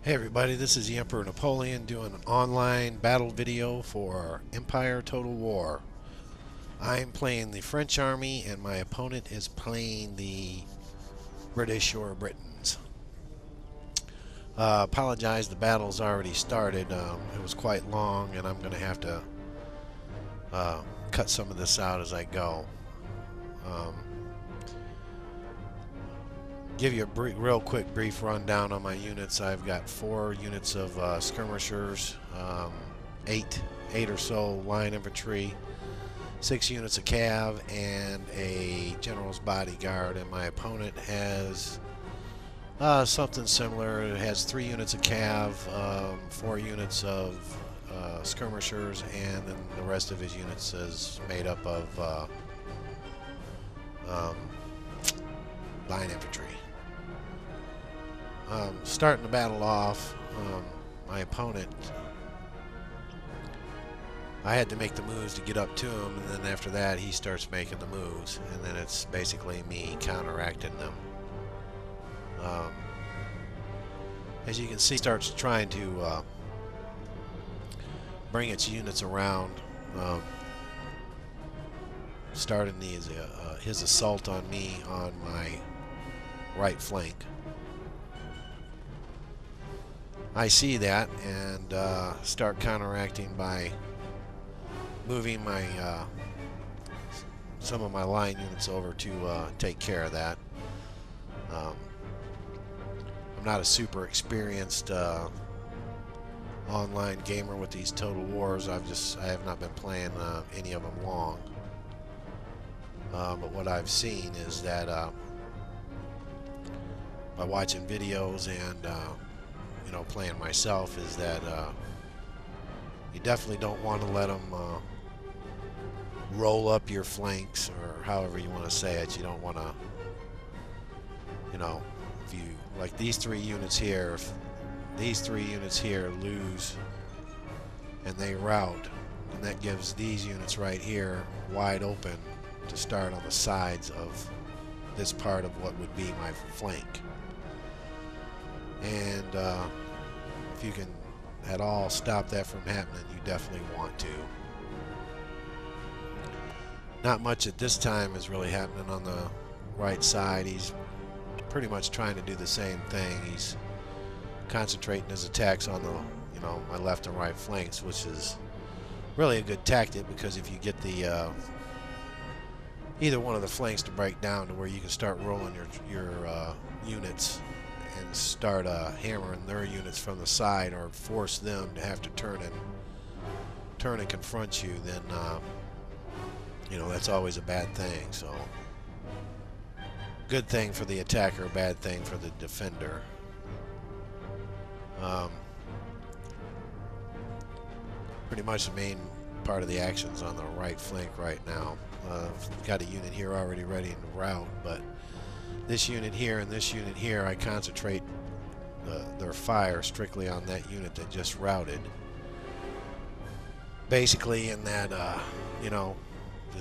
Hey everybody, this is the Emperor Napoleon doing an online battle video for Empire Total War. I'm playing the French army and my opponent is playing the British or Britons. Apologize, the battle's already started. It was quite long and I'm going to have to cut some of this out as I go. Give you a real quick brief rundown on my units. I've got 4 units of skirmishers, 8 or so line infantry, 6 units of cav, and a general's bodyguard. And my opponent has something similar. It has 3 units of cav, 4 units of skirmishers, and then the rest of his units is made up of line infantry. Starting the battle off, my opponent, I had to make the moves to get up to him, and then after that he starts making the moves, and then it's basically me counteracting them. As you can see, starts trying to bring its units around, starting his assault on me on my right flank. I see that and start counteracting by moving my some of my line units over to take care of that. I'm not a super experienced online gamer with these Total Wars. I have not been playing any of them long. But what I've seen is that by watching videos and playing myself, is that you definitely don't want to let them roll up your flanks, or however you want to say it. You don't want to, if you, like these 3 units here, if these 3 units here lose and they rout, then that gives these units right here wide open to start on the sides of this part of what would be my flank. And if you can at all stop that from happening, you definitely want to. Not much at this time is really happening on the right side. He's pretty much trying to do the same thing. He's concentrating his attacks on the, my left and right flanks, which is really a good tactic, because if you get the either one of the flanks to break down to where you can start rolling your units and start hammering their units from the side, or force them to have to turn and confront you, then that's always a bad thing. So good thing for the attacker, bad thing for the defender. Pretty much the main part of the action's on the right flank right now. Got a unit here already ready to rout, but this unit here and this unit here, I concentrate their fire strictly on that unit that just routed. Basically, in that, the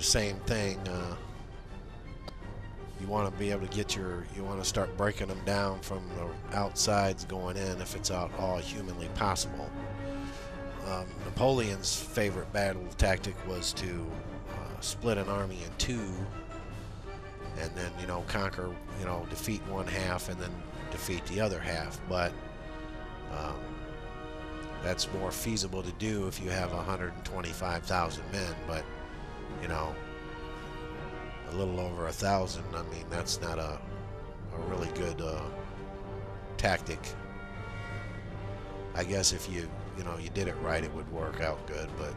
same thing. You want to be able to get you want to start breaking them down from the outsides going in, if it's at all humanly possible. Napoleon's favorite battle tactic was to split an army in 2, and then conquer, defeat one half and then defeat the other half. But that's more feasible to do if you have 125,000 men. But a little over 1,000, I mean, that's not a really good tactic. I guess if you did it right, it would work out good, but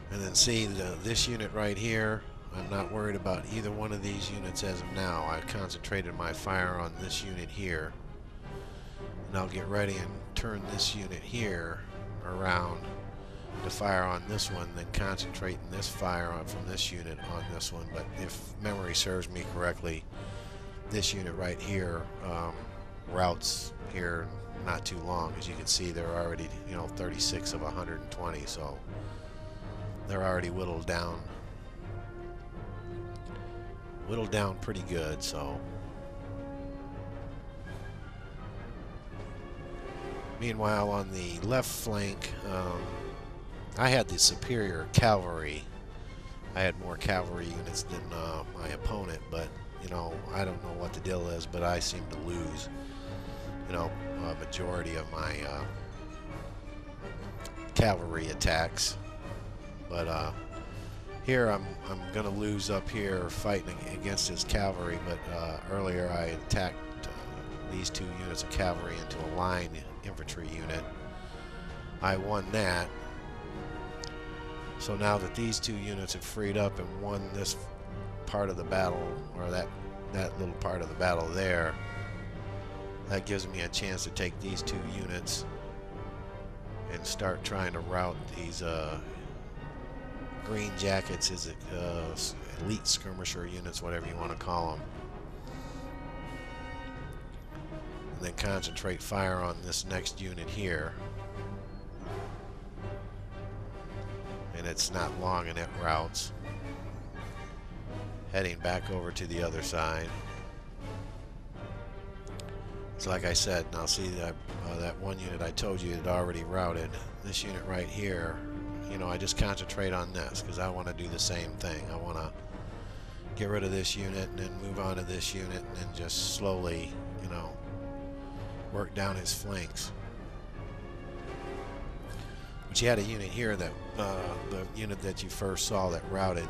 and then see this unit right here, I'm not worried about either one of these units as of now. I concentrated my fire on this unit here, and I'll get ready and turn this unit here around to fire on this one, then concentrating this fire from this unit on this one. But if memory serves me correctly, this unit right here routes here not too long. As you can see, they're already 36 of 120, so they're already whittled down pretty good. So Meanwhile, on the left flank, I had the superior cavalry. I had more cavalry units than my opponent, but you know, I don't know what the deal is, but I seem to lose, you know, a majority of my cavalry attacks. But here I'm gonna lose up here fighting against his cavalry, but earlier I attacked these two units of cavalry into a line infantry unit. I won that. So now that these two units have freed up and won this part of the battle, or that little part of the battle there, that gives me a chance to take these two units and start trying to rout these green jackets, is it elite skirmisher units, whatever you want to call them, and then concentrate fire on this next unit here. And it's not long, and it routes, heading back over to the other side. So like I said, now see that that one unit I told you had already routed. This unit right here, you know, I just concentrate on this because I want to do the same thing. I want to get rid of this unit and then move on to this unit and then just slowly, you know, work down his flanks. But you had a unit here that the unit that you first saw that routed,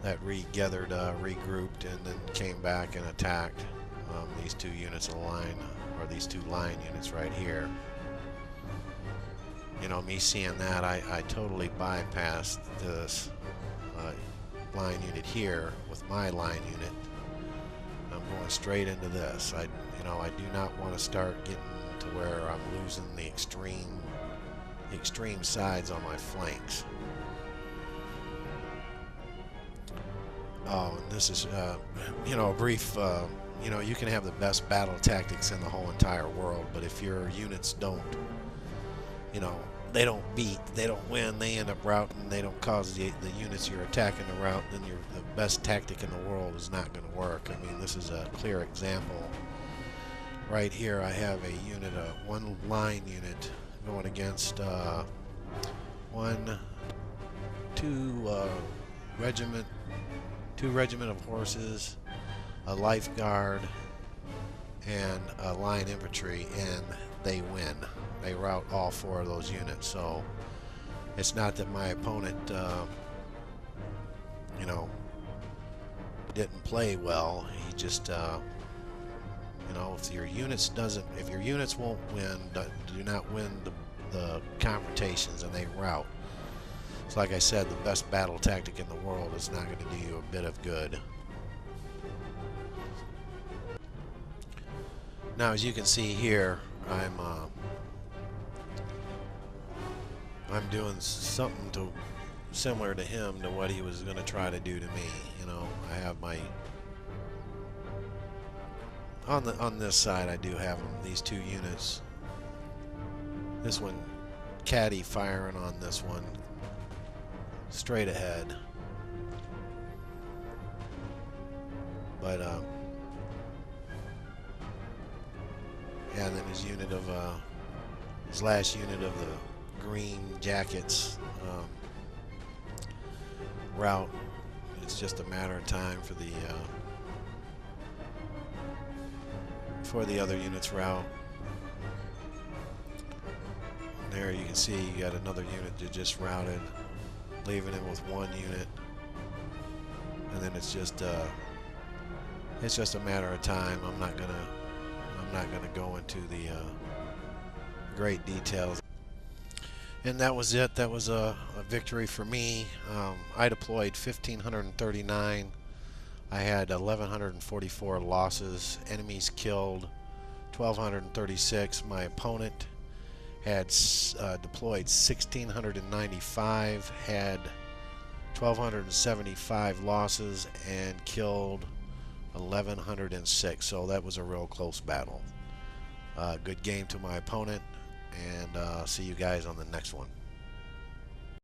that regathered, regrouped, and then came back and attacked these two units of the line, or these two line units right here. You know, me seeing that, I totally bypassed this line unit here with my line unit. I'm going straight into this. You know, I do not want to start getting to where I'm losing the extreme sides on my flanks. Oh, and this is, you know, a brief, you know, you can have the best battle tactics in the whole entire world, but if your units don't, you know, they don't beat, they don't win, they end up routing, they don't cause the units you're attacking to rout, then the best tactic in the world is not going to work. I mean, this is a clear example. Right here I have a unit, one line unit going against two regiment of horses, a life guard, and a line infantry, and they win. They rout all four of those units. So it's not that my opponent, you know, didn't play well. He just, you know, if your units won't win, do not win the confrontations, and they rout. So like I said, the best battle tactic in the world is not going to do you a bit of good. Now, as you can see here, I'm doing something similar to him, to what he was going to try to do to me. You know, I have my on this side, I do have these two units. This one, caddy firing on this one, straight ahead. But yeah, and then his unit of his last unit of the green jackets route. It's just a matter of time for the other units route. There you can see you got another unit that just routed, leaving him with one unit, and then it's just a matter of time. I'm not gonna go into the great details. And that was it. That was a victory for me. I deployed 1,539. I had 1,144 losses. Enemies killed 1,236. My opponent had deployed 1,695, had 1,275 losses, and killed 1,106. So that was a real close battle. Good game to my opponent, and see you guys on the next one.